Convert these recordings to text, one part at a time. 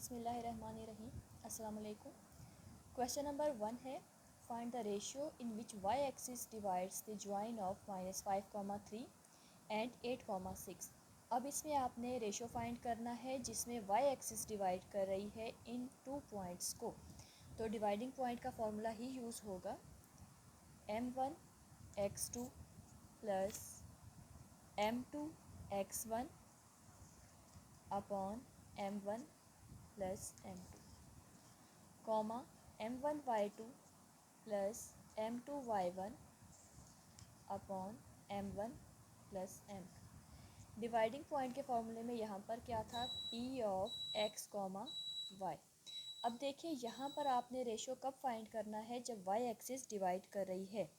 बिस्मिल्लाहिर्रहमानिर्रहीम। अस्सलाम वालेकुम। क्वेश्चन नंबर 1 है, find the ratio in which y axis divides the join of -5,3 and 8,6। अब इसमें आपने रेशियो फाइंड करना है जिसमें वाई एक्सिस डिवाइड कर रही है इन 2 पॉइंट्स को। तो डिवाइडिंग पॉइंट का फॉर्मूला ही यूज़ होगा, m1 x2 plus m2 x1 upon m1 plus m2, comma m1 y2 plus m2 y1 upon m1 plus m2। Dividing point के फॉर्मूले में यहाँ पर क्या था, p of x comma y। अब देखिए यहाँ पर आपने रेशो कब फाइंड करना है, जब y एक्सिस डिवाइड कर रही है।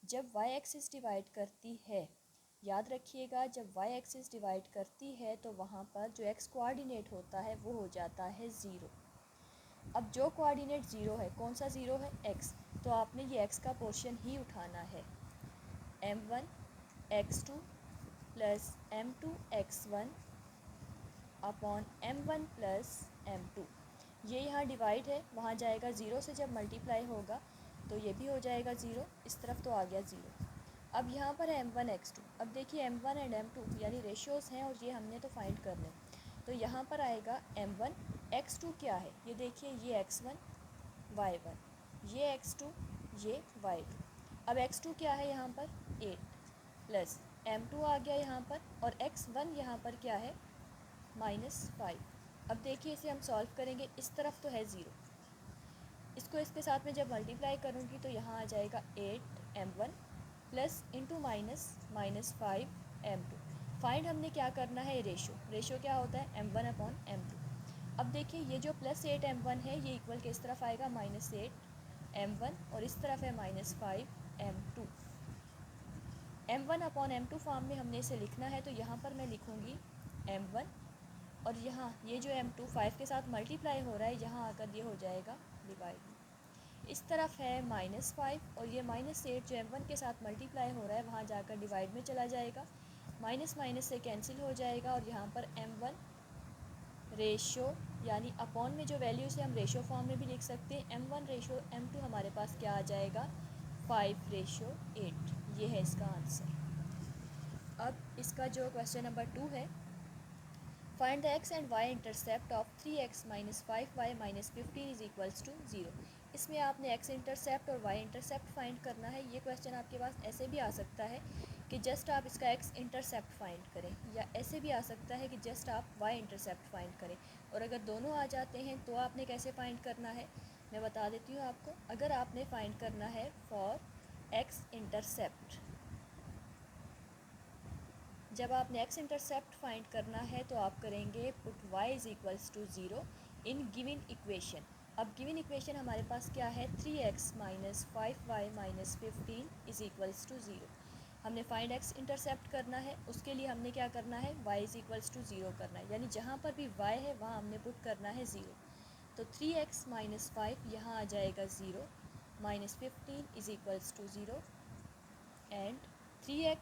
जब y एक्सिस डिवाइड करती है, याद रखिएगा, जब y एक्सिस डिवाइड करती है तो वहाँ पर जो x कोऑर्डिनेट होता है वो हो जाता है ज़ीरो। अब जो कोऑर्डिनेट ज़ीरो है, कौन सा ज़ीरो है, x, तो आपने ये x का पोर्शन ही उठाना है। m1 x2 plus m2 x1 upon m1 plus m2। ये यहाँ डिवाइड है, वहाँ जाएगा ज़ीरो से, जब मल्टीप्लाई होगा तो ये भी हो जाएगा ज़ीरो, इस तरफ तो आ गया ज़ीरो। अब यहाँ पर है m1 x2। अब देखिए m1 एंड m2 यानी रेशियोज़ हैं और ये हमने तो फाइंड करने। तो यहाँ पर आएगा m1 x2 क्या है, ये देखिए, ये x1 y1, ये x2 ये y2। अब x2 क्या है यहाँ पर 8 प्लस m2 आ गया यहाँ पर, और x1 यहाँ पर क्या है -5। अब देखिए इसे हम सॉल्व करेंगे, इस तरफ तो है ज़ीरो, इसको इसके साथ में जब मल्टीप्लाई करूँगी तो यहाँ आ जाएगा 8m1 plus into -5 m2। Find हमने क्या करना है, रेशो क्या होता है m1 अपॉन m2। अब देखिए ये जो +8 m1 है ये इक्वल किस तरफ आएगा, -8 m1, और इस तरफ है -5 m2। m1 upon m2 form में हमने इसे लिखना है, तो यहाँ पर मैं लिखूँगी m1, और यहाँ ये जो m2 5 के साथ मल्टीप्लाई हो रहा है, यहाँ आकर ये हो जाएगा डिवाइड। इस तरफ है -5, और ये -8 जो m1 के साथ मल्टीप्लाई हो रहा है वहाँ जाकर डिवाइड में चला जाएगा, माइनस माइनस से कैंसिल हो जाएगा, और यहाँ पर m1 रेशो यानी अपॉन में जो वैल्यू से हम रेशो फॉर्म में भी लिख सकते हैं, m1 रेशो m2 हमारे पास क्या आ जाएगा, 5:8। ये है इसका आंसर। अब इसका जो क्वेश्चन नंबर 2 है, find the x and y intercept of 3x - 5y - 15 is equals to 0। इसमें आपने x इंटरसेप्ट और y इंटरसेप्ट फाइंड करना है। ये क्वेश्चन आपके पास ऐसे भी आ सकता है कि जस्ट आप इसका x इंटरसेप्ट फाइंड करें, या ऐसे भी आ सकता है कि जस्ट आप y इंटरसेप्ट फाइंड करें। और अगर दोनों आ जाते हैं तो आपने कैसे फाइंड करना है, मैं बता देती हूँ आपको। अगर आपने फाइंड करना है फॉर x इंटरसेप्ट, जब आपने x इंटरसेप्ट फाइंड करना है तो आप करेंगे put y is equals to 0 in given equation. अब गिवन इक्वेशन हमारे पास क्या है, 3x - 5y - 15 is equals to 0। हमने फाइंड x इंटरसेप्ट करना है, उसके लिए हमने क्या करना है, y इज़ इक्वल्स टू 0 करना है, यानी जहाँ पर भी y है वहाँ हमने पुट करना है 0। तो 3x - 5 यहाँ आ जाएगा 0, -15 is equals to 0, and 3x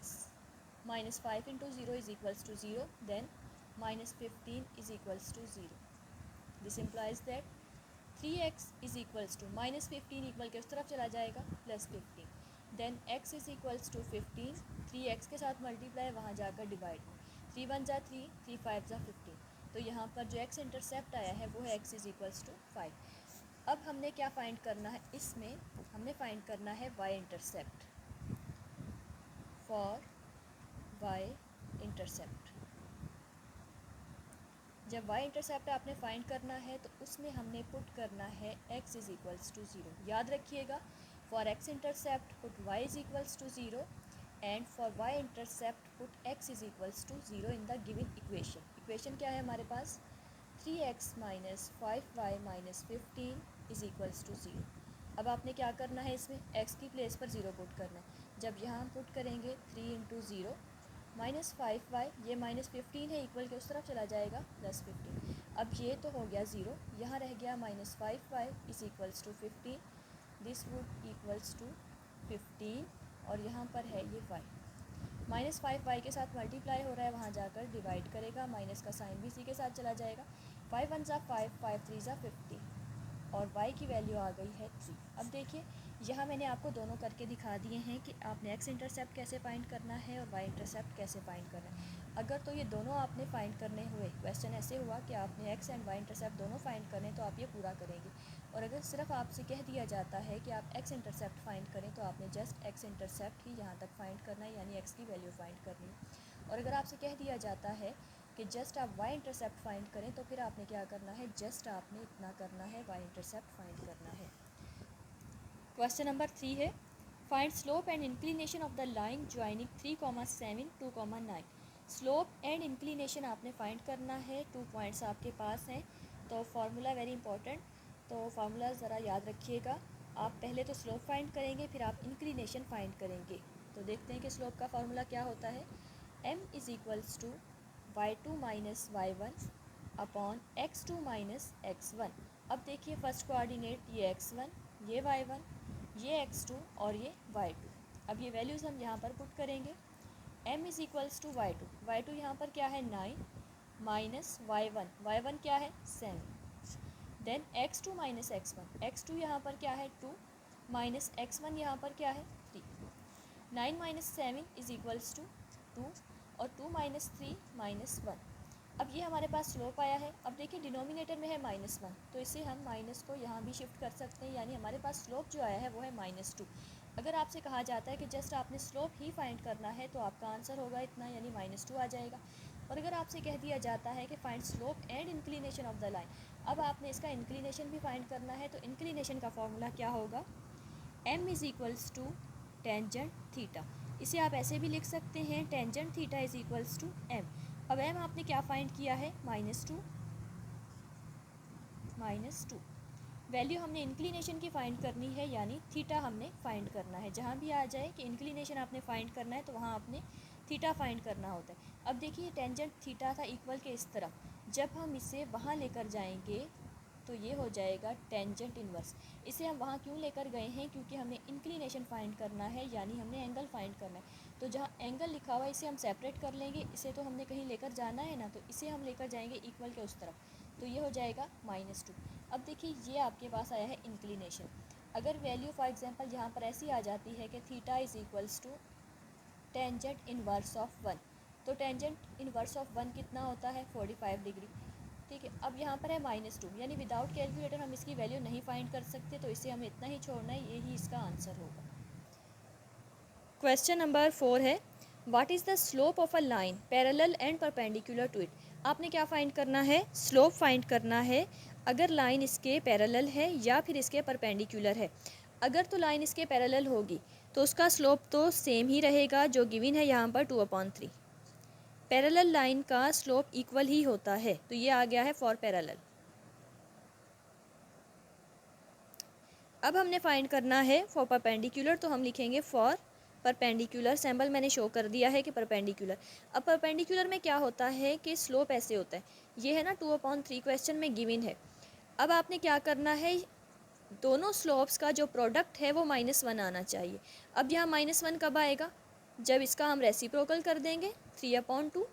-5 into 0 is equals to 0, then -15 is equals to 0. This implies that 3x is equals to -15 equal के उस तरफ चला जाएगा +15, then x is equals to 15, 3x के साथ मल्टीप्लाई, वहाँ जाकर डिवाइड, 3 1 जा 3, 3 5 जा 15। तो यहाँ पर जो x इंटरसेप्ट आया है वो है x is equals to 5। अब हमने क्या फाइंड करना है, इसमें हमने फाइंड करना है y intercept for y intercept. जब y इंटरसेप्ट आपने फाइंड करना है तो उसमें हमने पुट करना है x इज़ इक्वल्स टू 0। याद रखिएगा, for x intercept put y is equals to 0, and for y intercept put x is equals to 0 in the given equation. Equation क्या है हमारे पास, 3x - 5y - 15 is equals to 0। अब आपने क्या करना है, इसमें x की प्लेस पर 0 पुट करना है। जब यहाँ हम पुट करेंगे 3 इंटू 0 -5y, ये -15 है, इक्वल के उस तरफ चला जाएगा +15। अब ये तो हो गया 0, यहाँ रह गया -5y is equals to 15, this would equals to 15, और यहाँ पर है ये y, -5y के साथ मल्टीप्लाई हो रहा है, वहाँ जाकर डिवाइड करेगा, माइनस का साइन भी इसी के साथ चला जाएगा। 5 1 ज़ा 5, 5 3 ज़ा 50 और y की वैल्यू आ गई है 3। अब देखिए यहाँ मैंने आपको दोनों करके दिखा दिए हैं कि आपने x इंटरसेप्ट कैसे फाइंड करना है और y इंटरसेप्ट कैसे फाइंड करना है। अगर तो ये दोनों आपने फाइंड करने हुए, क्वेश्चन ऐसे हुआ कि आपने x एंड y इंटरसेप्ट दोनों फाइंड करने, तो आप ये पूरा करेंगे। और अगर सिर्फ आपसे कह दिया जाता है कि आप x इंटरसेप्ट फाइंड करें तो आपने जस्ट x इंटरसेप्ट ही यहाँ तक फाइंड करना है, यानी x की वैल्यू फाइंड करनी है। और अगर आपसे कह दिया जाता है कि जस्ट आप y इंटरसेप्ट फाइंड करें तो फिर आपने क्या करना है, जस्ट आपने इतना करना है, y इंटरसेप्ट फाइंड करना है। क्वेश्चन नंबर 3 है, find slope and inclination of the line joining 3,7 2,9। Slope and inclination आपने फाइंड करना है। 2 पॉइंट्स आपके पास हैं, तो फार्मूला वेरी इंपॉर्टेंट, तो फार्मूला ज़रा याद रखिएगा। आप पहले तो स्लोप फाइंड करेंगे, फिर आप इंक्लिनेशन फाइंड करेंगे। तो देखते हैं कि स्लोप का फार्मूला क्या होता है। m is equals to y2 minus y1 upon x2 minus x1। अब देखिए फर्स्ट कोऑर्डिनेट ये x1, ये y1, ये x2 और ये y2। अब ये वैल्यूज़ हम यहाँ पर पुट करेंगे। m is equals to y2, y2 यहाँ पर क्या है 9 माइनस y1, y1 क्या है 7। Then x2 minus x1, x2 यहाँ पर क्या है 2 माइनस x1 यहाँ पर क्या है 3। 9 माइनस 7 इज़ इक्वल्स टू 2 और 2 माइनस 3 माइनस 1। अब ये हमारे पास स्लोप आया है। अब देखिए डिनोमिनेटर में है -1, तो इसे हम माइनस को यहाँ भी शिफ्ट कर सकते हैं, यानी हमारे पास स्लोप जो आया है वो है -2। अगर आपसे कहा जाता है कि जस्ट आपने स्लोप ही फाइंड करना है तो आपका आंसर होगा इतना, यानी -2 आ जाएगा। और अगर आपसे कह दिया जाता है कि find slope and inclination of the line, अब आपने इसका इंक्लिनेशन भी फाइंड करना है, तो इंक्लिनेशन का फॉर्मूला क्या होगा, m is equals to tangent theta. इसे आप ऐसे भी लिख सकते हैं, tangent theta is equals to m। अब m आपने क्या फाइंड किया है, -2। वैल्यू हमने इंक्लिनेशन की फ़ाइंड करनी है, यानी थीटा हमने फाइंड करना है। जहाँ भी आ जाए कि इंक्लिनेशन आपने फाइंड करना है तो वहाँ आपने थीटा फाइंड करना होता है। अब देखिए टेंजेंट थीटा था इक्वल के इस तरफ, जब हम इसे वहाँ लेकर जाएंगे तो ये हो जाएगा टेंजेंट इन्वर्स। इसे हम वहाँ क्यों लेकर गए हैं, क्योंकि हमने इंक्लिनेशन फाइंड करना है, यानी हमने एंगल फाइंड करना है। तो जहाँ एंगल लिखा हुआ है इसे हम सेपरेट कर लेंगे, इसे तो हमने कहीं लेकर जाना है ना, तो इसे हम लेकर जाएंगे इक्वल के उस तरफ, तो ये हो जाएगा -2। अब देखिए ये आपके पास आया है इंक्लिनेशन। अगर वैल्यू फॉर एग्जांपल यहाँ पर ऐसी आ जाती है कि theta is equals to tangent inverse of 1, तो टेंजेंट इनवर्स ऑफ 1 कितना होता है 45 डिग्री। ठीक है, अब यहाँ पर है -2, यानी विदाउट कैलकुलेटर हम इसकी वैल्यू नहीं फाइंड कर सकते, तो इसे हमें इतना ही छोड़ना है, यही इसका आंसर होगा। क्वेश्चन नंबर 4 है, what is the slope of a line parallel and perpendicular to it. आपने क्या फाइंड करना है, स्लोप फाइंड करना है, अगर लाइन इसके पैरेलल है या फिर इसके परपेंडिकुलर है। अगर तो लाइन इसके पैरेलल होगी तो उसका स्लोप तो सेम ही रहेगा, जो गिवन है यहाँ पर 2/3। पैरेलल लाइन का स्लोप इक्वल ही होता है, तो ये आ गया है फॉर पैरेलल। अब हमने फाइंड करना है फॉर परपेंडिकुलर, तो हम लिखेंगे फॉर परपेंडिकुलर, सैम्बल मैंने शो कर दिया है कि परपेंडिकुलर। अब परपेंडिकुलर में क्या होता है कि स्लोप ऐसे होता है, ये है ना 2/3 क्वेश्चन में गिवन है। अब आपने क्या करना है, दोनों स्लोप्स का जो प्रोडक्ट है वो -1 आना चाहिए। अब यहाँ -1 कब आएगा, जब इसका हम रेसिप्रोकल कर देंगे 3/2।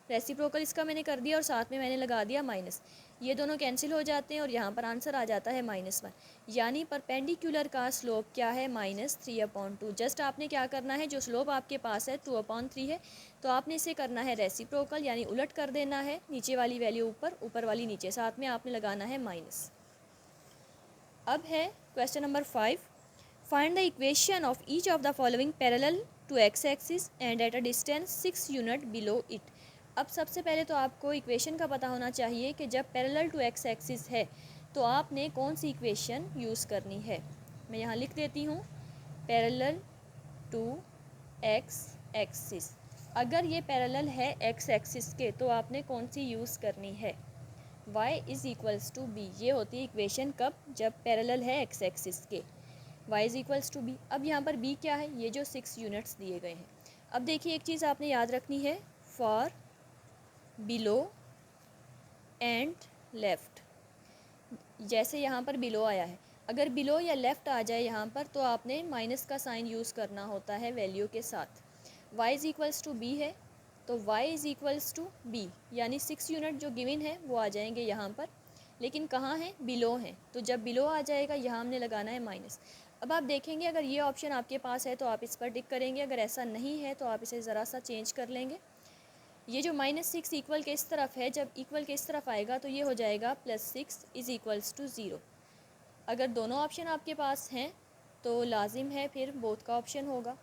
रेसिप्रोकल इसका मैंने कर दिया और साथ में मैंने लगा दिया माइनस, ये दोनों कैंसिल हो जाते हैं और यहाँ पर आंसर आ जाता है -1। यानी परपेंडिकुलर का स्लोप क्या है, -3/2। जस्ट आपने क्या करना है, जो स्लोप आपके पास है 2/3 है, तो आपने इसे करना है रेसिप्रोकल, यानी उलट कर देना है, नीचे वाली वैल्यू ऊपर, ऊपर वाली नीचे, साथ में आपने लगाना है माइनस। अब है question number 5, find the equation of each of the following parallel to x axis and at a distance 6 unit below it. अब सबसे पहले तो आपको इक्वेशन का पता होना चाहिए कि जब पैरेलल टू एक्स एक्सिस है तो आपने कौन सी इक्वेशन यूज़ करनी है। मैं यहाँ लिख देती हूँ, पैरेलल टू एक्स एक्सिस। अगर ये पैरेलल है एक्स एक्सिस के तो आपने कौन सी यूज़ करनी है, y is equals to b. ये होती है इक्वेशन कब, जब पैरेलल है एक्स एक्सिस के, y is equals to b. अब यहाँ पर b क्या है, ये जो 6 यूनिट्स दिए गए हैं। अब देखिए एक चीज़ आपने याद रखनी है, फॉर बिलो एंड लेफ़्ट, जैसे यहाँ पर बिलो आया है, अगर बिलो या लेफ़्ट आ जाए यहाँ पर तो आपने माइनस का साइन यूज़ करना होता है वैल्यू के साथ। y is equals to b है, तो y is equals to b, यानी 6 यूनिट जो गिवन है वो आ जाएंगे यहाँ पर, लेकिन कहाँ है, बिलो है। तो जब बिलो आ जाएगा यहाँ हमने लगाना है माइनस। अब आप देखेंगे अगर ये ऑप्शन आपके पास है तो आप इस पर टिक करेंगे, अगर ऐसा नहीं है तो आप इसे ज़रा सा चेंज कर लेंगे। ये जो -6 इक्वल के इस तरफ है, जब इक्वल के इस तरफ आएगा तो ये हो जाएगा +6 इज़ इक्वल्स टू 0। अगर दोनों ऑप्शन आपके पास हैं तो लाजिम है फिर बोथ का ऑप्शन होगा।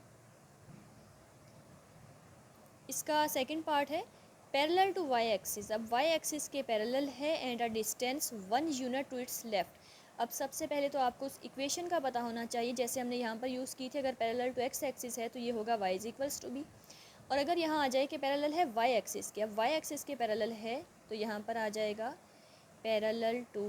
इसका सेकंड पार्ट है पैरेलल टू वाई एक्सिस। अब वाई एक्सिस के पैरेलल है and a distance 1 unit to its left. अब सबसे पहले तो आपको उस इक्वेशन का पता होना चाहिए, जैसे हमने यहाँ पर यूज़ की थी। अगर पैरेलल टू एक्स एक्सिस है तो ये होगा y is equals to b, और अगर यहाँ आ जाए कि पैरेलल है वाई एक्सिस के, अब वाई एक्सिस के पैरेलल है तो यहाँ पर आ जाएगा पैरेलल टू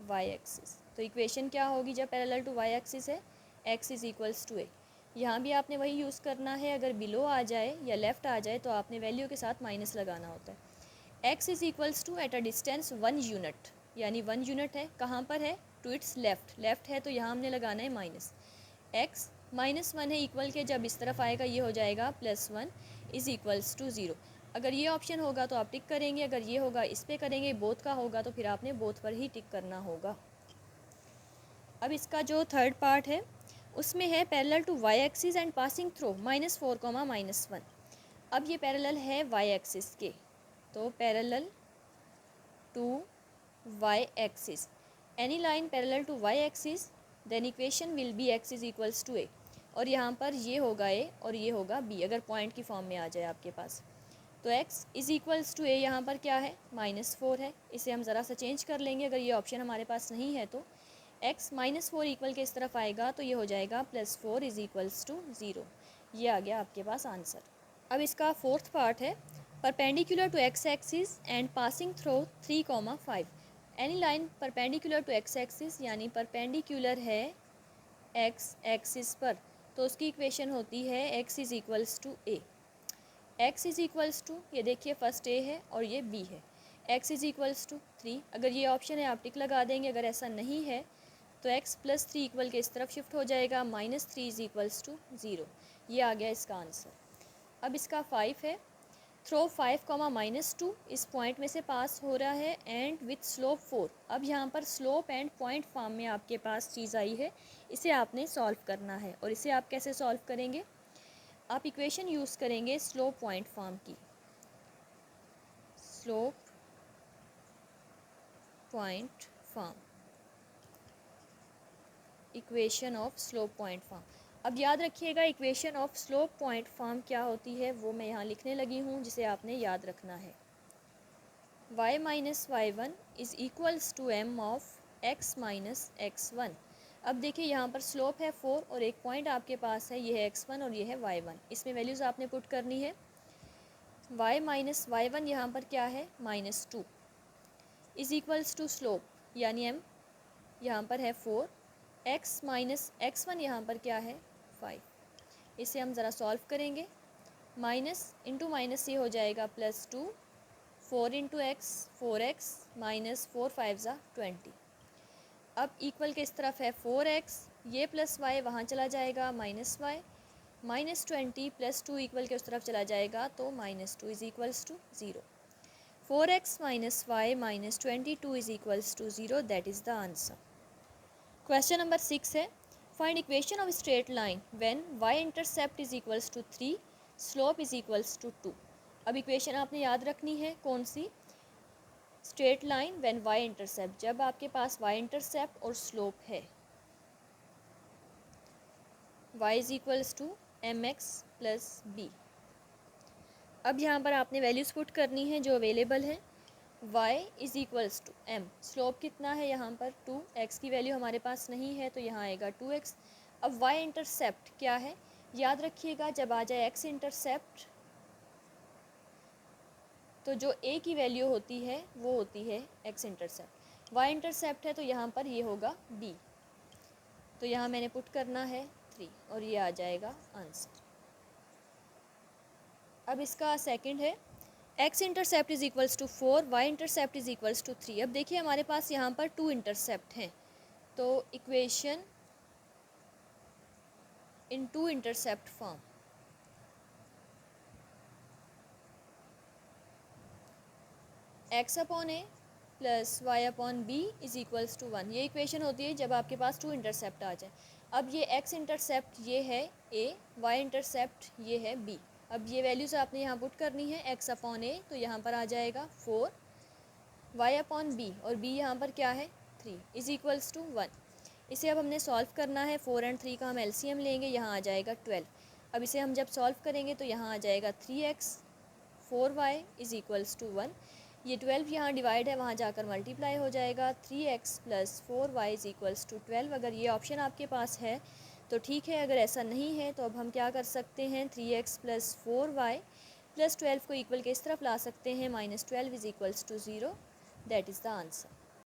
वाई एक्सिस। तो इक्वेशन क्या होगी जब पैरेलल टू वाई एक्सिस है, एक्स इज़ इक्वल्स टू ए। यहाँ भी आपने वही यूज़ करना है, अगर बिलो आ जाए या लेफ़्ट आ जाए तो आपने वैल्यू के साथ माइनस लगाना होता है। X is equals to at a distance 1 unit, यानी 1 यूनिट है, कहाँ पर है, टू इट्स लेफ़्ट, लेफ़्ट है तो यहाँ हमने लगाना है माइनस। एक्स -1 है इक्वल के, जब इस तरफ आएगा ये हो जाएगा +1 इज़ इक्वल्स टू 0। अगर ये ऑप्शन होगा तो आप टिक करेंगे, अगर ये होगा इस पर करेंगे, बोथ का होगा तो फिर आपने बोथ पर ही टिक करना होगा। अब इसका जो थर्ड पार्ट है उसमें है parallel to Y axis and passing through -4, -1। अब ये पैरेलल है वाई एक्सिस के, तो parallel to Y axis, any line parallel to Y axis then equation will be X is equals to A, और यहाँ पर ये होगा ए और ये होगा बी, अगर पॉइंट की फॉर्म में आ जाए आपके पास। तो x इज़ इक्वल्स टू ए यहाँ पर क्या है, -4 है। इसे हम ज़रा सा चेंज कर लेंगे, अगर ये ऑप्शन हमारे पास नहीं है तो x -4 इक्वल के इस तरफ आएगा तो ये हो जाएगा +4 इज़ इक्वल्स टू 0। ये आ गया आपके पास आंसर। अब इसका फोर्थ पार्ट है perpendicular to x axis and passing through 3, 5। Any line perpendicular to x axis, यानी परपेंडिकुलर है एक्स एक्सिस पर, तो उसकी इक्वेशन होती है x is equals to a. x is equals to, ये देखिए फर्स्ट a है और ये b है, x इज़ इक्वल्स टू 3। अगर ये ऑप्शन है आप टिक लगा देंगे, अगर ऐसा नहीं है तो x +3 इक्वल के इस तरफ शिफ्ट हो जाएगा, -3 इज़ इक्वल्स टू 0। ये आ गया इसका आंसर। अब इसका 5 है थ्रो 5, -2 इस पॉइंट में से पास हो रहा है एंड विथ स्लोप 4। अब यहाँ पर स्लोप एंड पॉइंट फॉर्म में आपके पास चीज़ आई है, इसे आपने सॉल्व करना है। और इसे आप कैसे सॉल्व करेंगे, आप इक्वेशन यूज़ करेंगे स्लोप पॉइंट फॉर्म की, slope point form, equation of slope point form. अब याद रखिएगा equation of slope point form क्या होती है वो मैं यहाँ लिखने लगी हूँ, जिसे आपने याद रखना है। y minus y1 is equals to m of x minus x1। अब देखिए यहाँ पर स्लोप है 4 और एक पॉइंट आपके पास है, ये है x1 और ये है y1। इसमें वैल्यूज़ आपने पुट करनी है। y माइनस y1 यहाँ पर क्या है, -2 इज़ इक्वल्स टू स्लोप, यानी m यहाँ पर है 4, x माइनस x1 यहाँ पर क्या है 5। इसे हम ज़रा सॉल्व करेंगे, माइनस इंटू माइनस ये हो जाएगा +2, 4 इंटू एक्स 4x -4 5 20। अब इक्वल के इस तरफ है 4x, ये +y वहाँ चला जाएगा -y, -20 +2 इक्वल के उस तरफ चला जाएगा तो -2 is equals to 0। 4x -y -22 is equals to 0, that is the answer. Question number 6 है find equation of straight line when y intercept is equals to 3, slope is equals to 2। अब equation आपने याद रखनी है कौन सी, straight line when y intercept, जब आपके पास y इंटरसेप्ट और स्लोप है, y is equals to mx plus b। अब यहाँ पर आपने वैल्यूज़ पुट करनी है जो अवेलेबल है। y is equals to m, slope कितना है यहाँ पर 2, x की वैल्यू हमारे पास नहीं है तो यहाँ आएगा 2x। अब y इंटरसेप्ट क्या है, याद रखिएगा जब आ जाए x इंटरसेप्ट तो जो a की वैल्यू होती है वो होती है x इंटरसेप्ट, y इंटरसेप्ट है तो यहाँ पर ये होगा b, तो यहाँ मैंने पुट करना है 3 और ये आ जाएगा आंसर। अब इसका सेकंड है x intercept is equals to 4, y intercept is equals to 3। अब देखिए हमारे पास यहाँ पर 2 इंटरसेप्ट हैं, तो equation in 2 intercept form, x upon a plus y upon b is equals to 1। ये इक्वेशन होती है जब आपके पास टू इंटरसेप्ट आ जाए। अब ये एक्स इंटरसेप्ट ये है ए, वाई इंटरसेप्ट ये है बी। अब ये वैल्यूज़ आपने यहाँ पुट करनी है। एक्स अपॉन ए तो यहाँ पर आ जाएगा 4, वाई अपॉन बी और बी यहाँ पर क्या है 3 इज इक्वल्स टू 1। इसे अब हमने सॉल्व करना है। 4 और 3 का हम एलसीएम लेंगे, यहाँ आ जाएगा 12। अब इसे हम जब सॉल्व करेंगे तो यहाँ आ जाएगा 3x 4y is equals to 1। ये 12 यहाँ डिवाइड है, वहाँ जाकर मल्टीप्लाई हो जाएगा। 3x plus 4y is equals to 12। अगर ये ऑप्शन आपके पास है तो ठीक है, अगर ऐसा नहीं है तो अब हम क्या कर सकते हैं, 3x प्लस 4y प्लस 12 को इक्वल के इस तरफ ला सकते हैं। -12 is equals to 0। That is the answer.